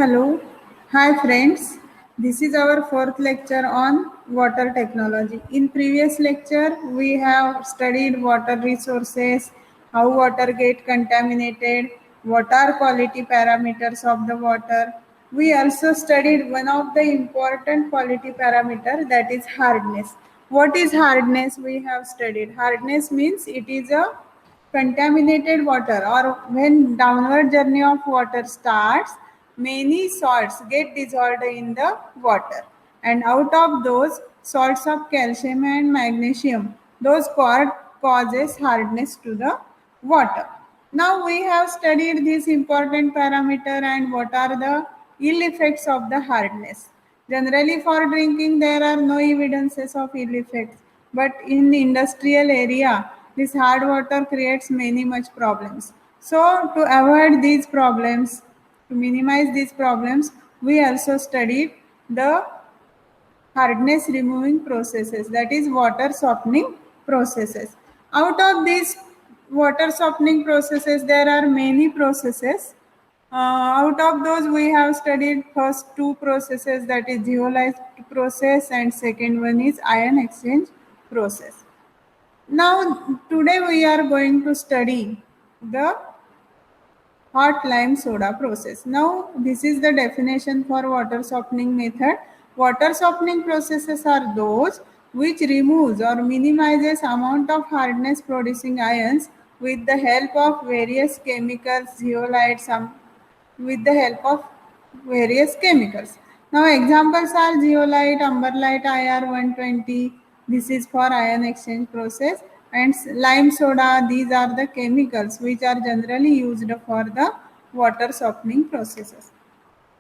Hello. Hi friends. This is our fourth lecture on water technology. In previous lecture, we have studied water resources, how water get contaminated, what are quality parameters of the water. We also studied one of the important quality parameter, that is hardness. What is hardness? We have studied. Hardness means it is a contaminated water, or when downward journey of water starts, many salts get dissolved in the water, and out of those salts of calcium and magnesium, those causes hardness to the water. Now we have studied this important parameter and what are the ill effects of the hardness. Generally for drinking there are no evidences of ill effects, but in industrial area this hard water creates many much problems. So to avoid these problems, to minimize these problems, we also studied the hardness removing processes, that is water softening processes. Out of these water softening processes, there are many processes. Out of those, we have studied first two processes, that is zeolite process and second one is ion exchange process. Now today we are going to study the hot lime soda process. Now this is the definition for water softening method. Water softening processes are those which removes or minimizes amount of hardness producing ions with the help of various chemicals, zeolites, with the help of various chemicals. Now examples are zeolite, amberlite, IR120. This is for ion exchange process, and lime soda. These are the chemicals which are generally used for the water softening processes.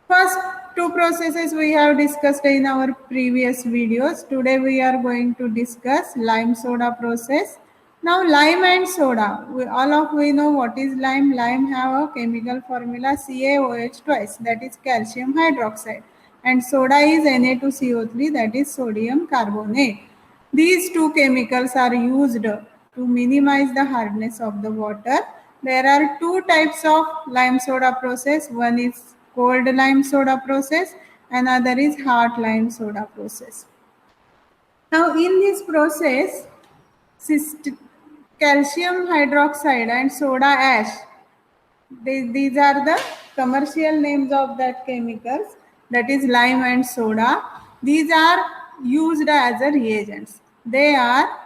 First two processes we have discussed in our previous videos. Today we are going to discuss lime soda process. Now lime and soda, we know what is lime. Lime have a chemical formula CaOH twice, that is calcium hydroxide, and soda is Na2CO3, that is sodium carbonate. These two chemicals are used to minimize the hardness of the water. There are two types of lime soda process. One is cold lime soda process, another is hot lime soda process. Now in this process, calcium hydroxide and soda ash, these are the commercial names of that chemicals, that is lime and soda. These are used as a reagents. They are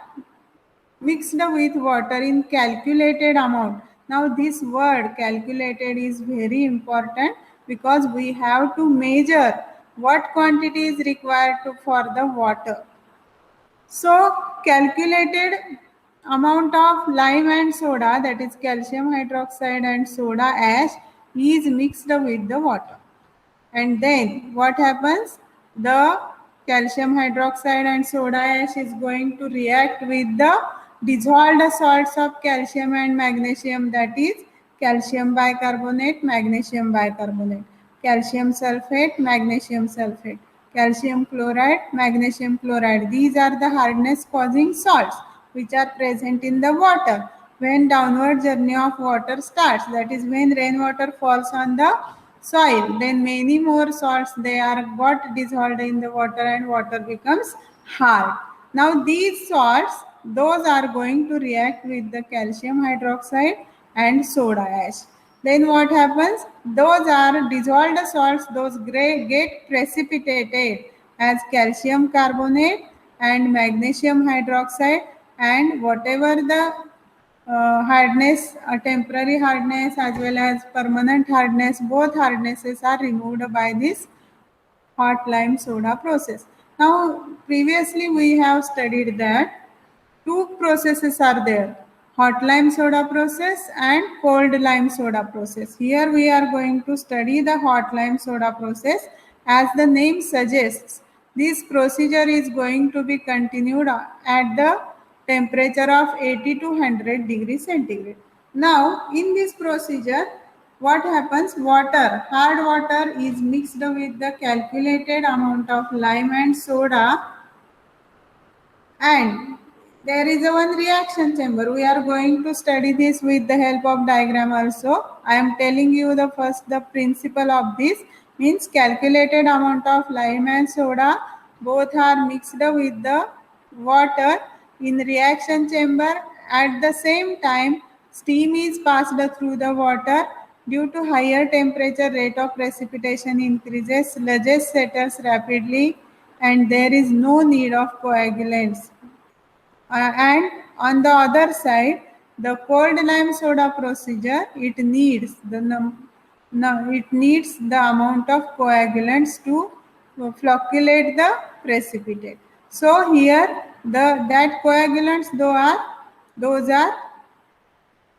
mixed with water in calculated amount. Now this word calculated is very important because we have to measure what quantity is required for the water. So calculated amount of lime and soda, that is calcium hydroxide and soda ash, is mixed with the water. And then what happens? The calcium hydroxide and soda ash is going to react with the dissolved salts of calcium and magnesium, that is calcium bicarbonate, magnesium bicarbonate, calcium sulfate, magnesium sulfate, calcium chloride, magnesium chloride. These are the hardness causing salts which are present in the water when downward journey of water starts, that is when rainwater falls on the soil, then many more salts they are got dissolved in the water and water becomes hard. Now these salts, those are going to react with the calcium hydroxide and soda ash. Then what happens? Those are dissolved salts, those get precipitated as calcium carbonate and magnesium hydroxide, and whatever the hardness, temporary hardness as well as permanent hardness, both hardnesses are removed by this hot lime soda process. Now previously we have studied that two processes are there, hot lime soda process and cold lime soda process. Here we are going to study the hot lime soda process. As the name suggests, this procedure is going to be continued at the temperature of 80 to 100 degrees centigrade. Now in this procedure, what happens? Water, hard water is mixed with the calculated amount of lime and soda, and there is a one reaction chamber. We are going to study this with the help of diagram also. I am telling you the principle of this. means calculated amount of lime and soda, both are mixed with the water in reaction chamber. At the same time, steam is passed through the water. Due to higher temperature, rate of precipitation increases, sludges settles rapidly, and there is no need of coagulants. And on the other side, the cold lime soda procedure, it needs the amount of coagulants to flocculate the precipitate. So here that coagulants those are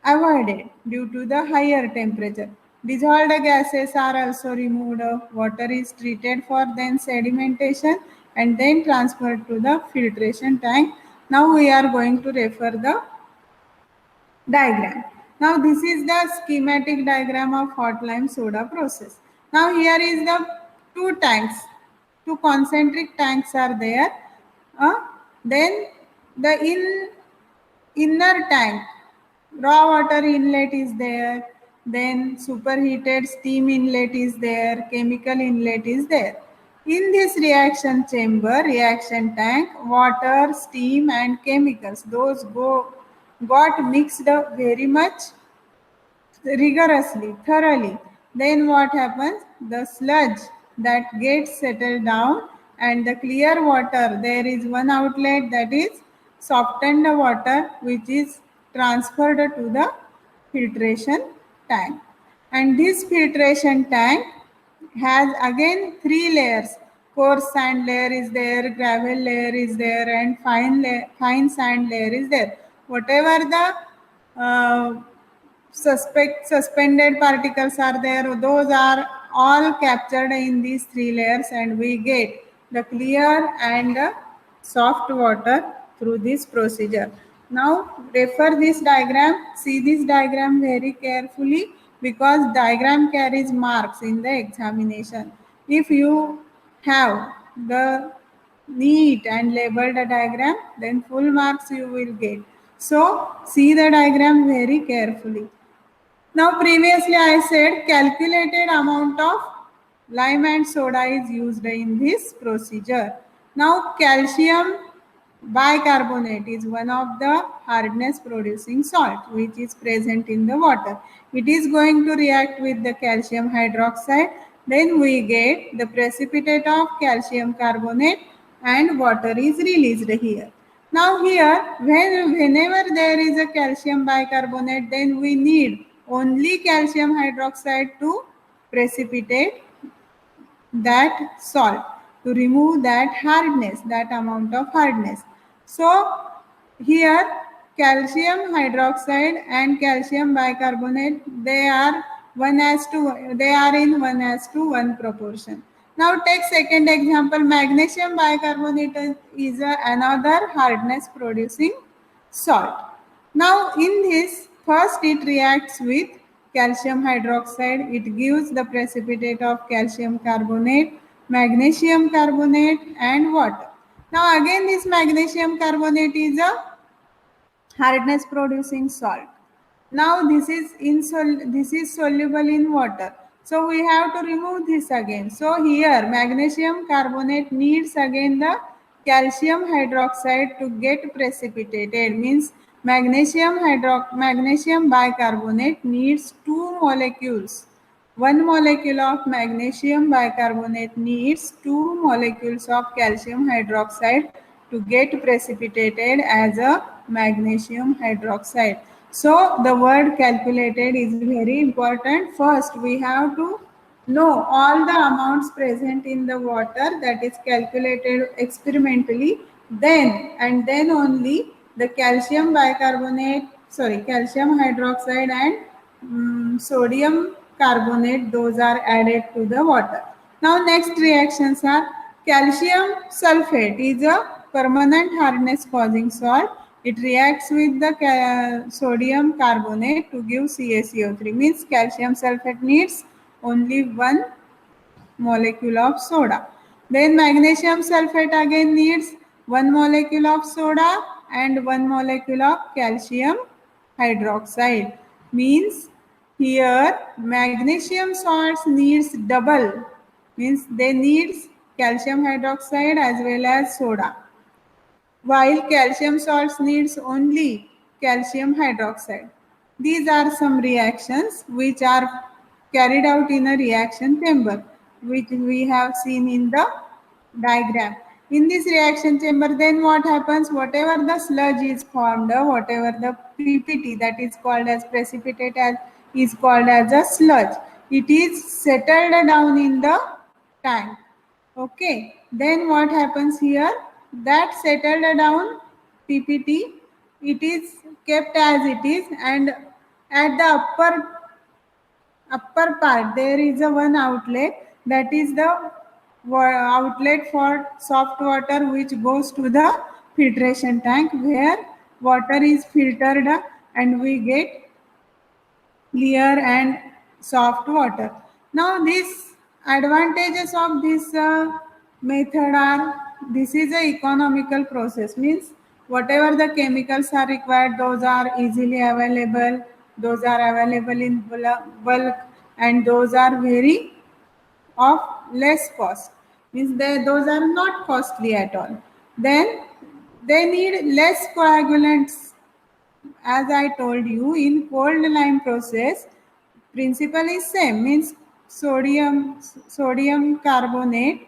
avoided due to the higher temperature. Dissolved gases are also removed. Water is treated for then sedimentation and then transferred to the filtration tank. Now we are going to refer the diagram. Now this is the schematic diagram of hot lime soda process. Now here is the two tanks. Two concentric tanks are there. Then the inner tank, raw water inlet is there, then superheated steam inlet is there, chemical inlet is there. In this reaction chamber, reaction tank, water, steam and chemicals, those got mixed very much rigorously, thoroughly. Then what happens? The sludge that gets settled down and the clear water, there is one outlet, that is softened water, which is transferred to the filtration tank. And this filtration tank has again three layers. Coarse sand layer is there, gravel layer is there, and fine sand layer is there. Whatever the suspended particles are there, those are all captured in these three layers, and we get the clear and soft water through this procedure. Now refer this diagram, see this diagram very carefully, because diagram carries marks in the examination. If you have the neat and labeled diagram, then full marks you will get. So see the diagram very carefully. Now previously I said calculated amount of lime and soda is used in this procedure. Now calcium bicarbonate is one of the hardness producing salt which is present in the water. It is going to react with the calcium hydroxide. Then we get the precipitate of calcium carbonate and water is released here. Now here, whenever there is a calcium bicarbonate, then we need only calcium hydroxide to precipitate that salt, to remove that hardness, that amount of hardness. So here calcium hydroxide and calcium bicarbonate, they are in 1:1 proportion. Now take second example, magnesium bicarbonate is another hardness producing salt. Now in this, first it reacts with calcium hydroxide, it gives the precipitate of calcium carbonate, magnesium carbonate and water. Now again this magnesium carbonate is a hardness producing salt. Now this is soluble in water. So we have to remove this again. So here magnesium carbonate needs again the calcium hydroxide to get precipitated. Means magnesium bicarbonate needs two molecules. One molecule of magnesium bicarbonate needs two molecules of calcium hydroxide to get precipitated as a magnesium hydroxide. So the word calculated is very important. First we have to know all the amounts present in the water, that is calculated experimentally. Then only the calcium hydroxide and sodium carbonate, those are added to the water. Now next reactions are calcium sulfate is a permanent hardness causing salt. It reacts with the sodium carbonate to give CaCO3. Means calcium sulfate needs only one molecule of soda. Then magnesium sulfate again needs one molecule of soda and one molecule of calcium hydroxide. Means here magnesium salts needs double means they need calcium hydroxide as well as soda, while calcium salts needs only calcium hydroxide. These are some reactions which are carried out in a reaction chamber, which we have seen in the diagram. In this reaction chamber, then what happens? Whatever the sludge is formed, whatever the PPT that is called as precipitate as is called as a sludge. It is settled down in the tank. Okay, then what happens here? That settled down PPT, it is kept as it is, and at the upper part there is a one outlet, that is the outlet for soft water which goes to the filtration tank, where water is filtered and we get clear and soft water. Now these advantages of this method are, this is a economical process, means whatever the chemicals are required, those are easily available, those are available in bulk, and those are very of less cost, means those are not costly at all. Then they need less coagulants. As I told you, in cold lime process, principle is same, means sodium carbonate,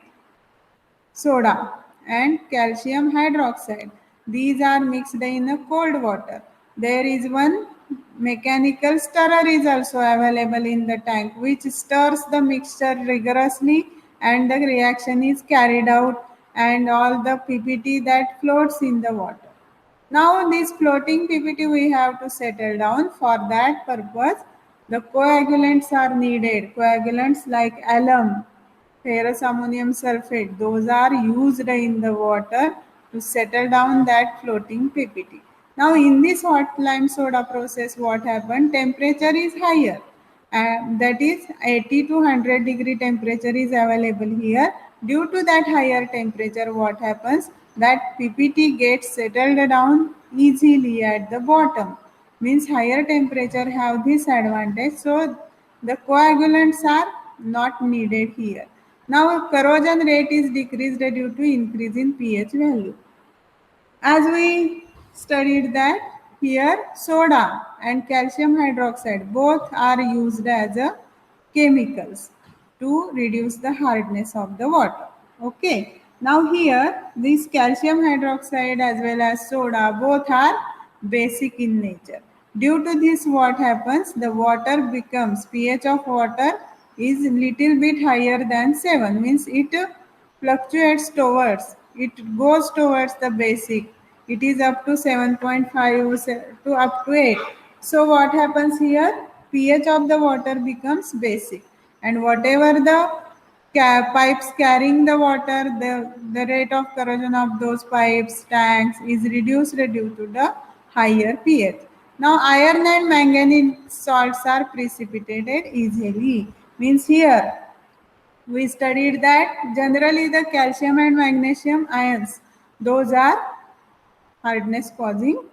soda, and calcium hydroxide. These are mixed in a cold water. There is one mechanical stirrer is also available in the tank, which stirs the mixture rigorously, and the reaction is carried out, and all the PPT that floats in the water. Now this floating PPT we have to settle down. For that purpose, the coagulants are needed. Coagulants like alum, ferrous ammonium sulfate, those are used in the water to settle down that floating PPT. Now in this hot lime soda process, what happened? Temperature is higher. That is 80 to 100 degree temperature is available here. Due to that higher temperature, what happens? That PPT gets settled down easily at the bottom. Means higher temperature have this advantage. So the coagulants are not needed here. Now corrosion rate is decreased due to increase in pH value. As we studied that here soda and calcium hydroxide both are used as a chemicals to reduce the hardness of the water. Okay. Now here this calcium hydroxide as well as soda both are basic in nature. Due to this, what happens? The water becomes, pH of water is little bit higher than 7, means it fluctuates towards, it goes towards the basic. It is up to 7.5 to up to 8. So what happens here? pH of the water becomes basic, and whatever the pipes carrying the water, the rate of corrosion of those pipes, tanks is reduced due to the higher pH. Now iron and manganese salts are precipitated easily. Means here we studied that generally the calcium and magnesium ions, those are hardness causing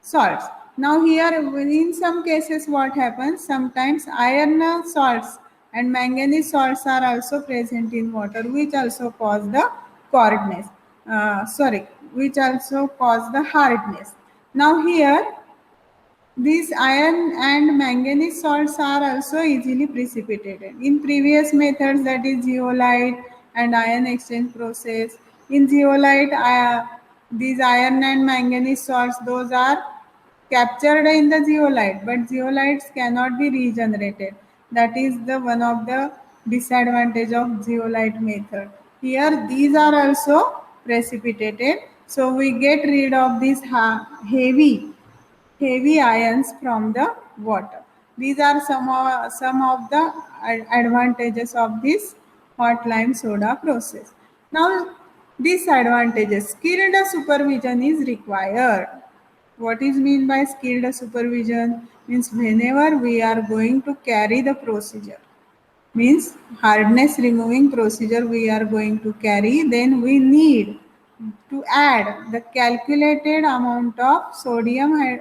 salts. Now here in some cases what happens, sometimes iron salts and manganese salts are also present in water, which also cause the hardness, which also cause the hardness. Now here these iron and manganese salts are also easily precipitated. In previous methods, that is zeolite and ion exchange process, in zeolite, these iron and manganese salts, those are captured in the zeolite, but zeolites cannot be regenerated. That is the one of the disadvantage of zeolite method. Here, these are also precipitated, so we get rid of these heavy ions from the water. These are some of the advantages of this hot lime soda process. Now, disadvantages. Skilled supervision is required. What is mean by skilled supervision? Means whenever we are going to carry the procedure, means hardness removing procedure we are going to carry, then we need to add the calculated amount of sodium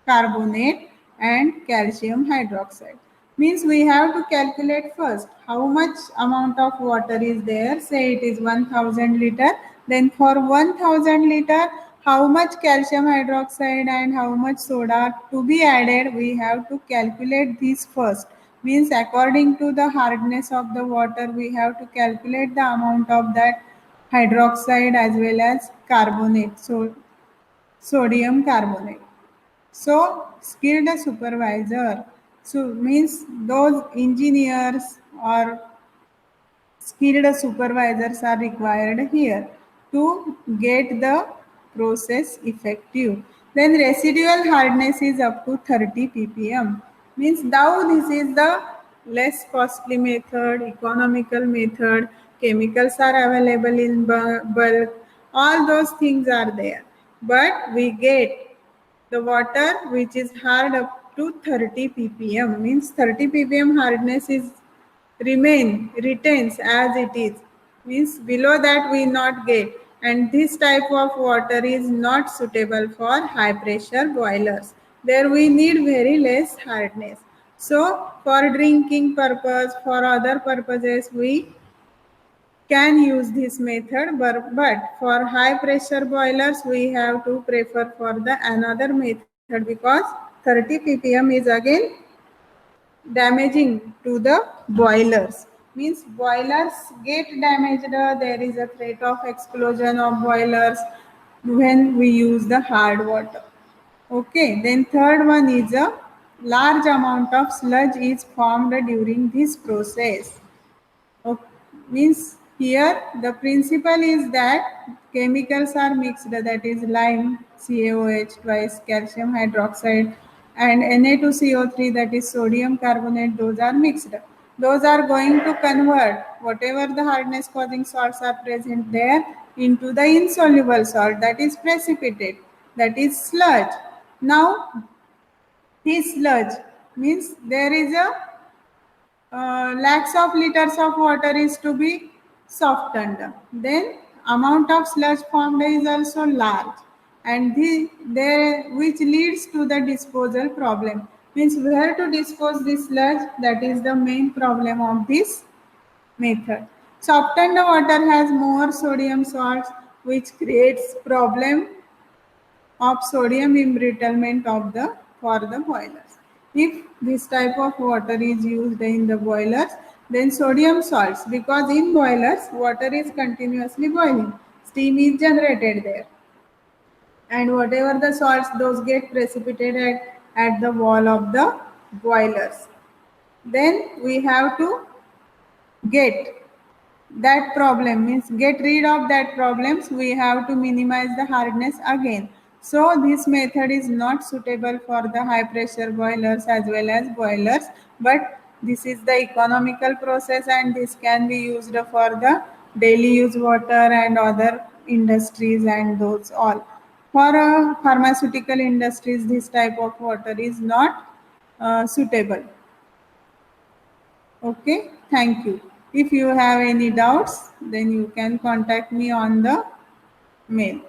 carbonate and calcium hydroxide. Means we have to calculate first how much amount of water is there. Say it is 1000 liter. Then for 1000 liter, how much calcium hydroxide and how much soda to be added, we have to calculate this first. Means according to the hardness of the water, we have to calculate the amount of that hydroxide as well as carbonate, so sodium carbonate. So skilled supervisor, so means those engineers or skilled supervisors are required here to get the process effective. Then residual hardness is up to 30 ppm. Means now this is the less costly method, economical method. Chemicals are available in bulk. All those things are there. But we get the water which is hard up to 30 ppm, means 30 ppm hardness is retains as it is, means below that we not get, and this type of water is not suitable for high pressure boilers. There we need very less hardness. So for drinking purpose, for other purposes, we can use this method, but for high pressure boilers we have to prefer for the another method, because 30 ppm is again damaging to the boilers. Means boilers get damaged, there is a threat of explosion of boilers when we use the hard water. Okay, then third one is a large amount of sludge is formed during this process. Okay. Means here the principle is that chemicals are mixed, that is lime, CaOH twice, calcium hydroxide, and Na2CO3, that is sodium carbonate, those are mixed. Those are going to convert whatever the hardness causing salts are present there into the insoluble salt, that is precipitate, that is sludge. Now this sludge means there is a lakhs of liters of water is to be softened. Then amount of sludge formed is also large, and which leads to the disposal problem. Means where to dispose this sludge, that is the main problem of this method. Softened water has more sodium salts, which creates problem of sodium embrittlement of the for the boilers. If this type of water is used in the boilers, then sodium salts, because in boilers water is continuously boiling, steam is generated there, and whatever the salts, those get precipitated at the wall of the boilers. Then we have to get that problem, means get rid of that problems, we have to minimize the hardness again. So this method is not suitable for the high pressure boilers as well as boilers, but this is the economical process, and this can be used for the daily use water and other industries and those all. For pharmaceutical industries, this type of water is not suitable. Okay, thank you. If you have any doubts, then you can contact me on the mail.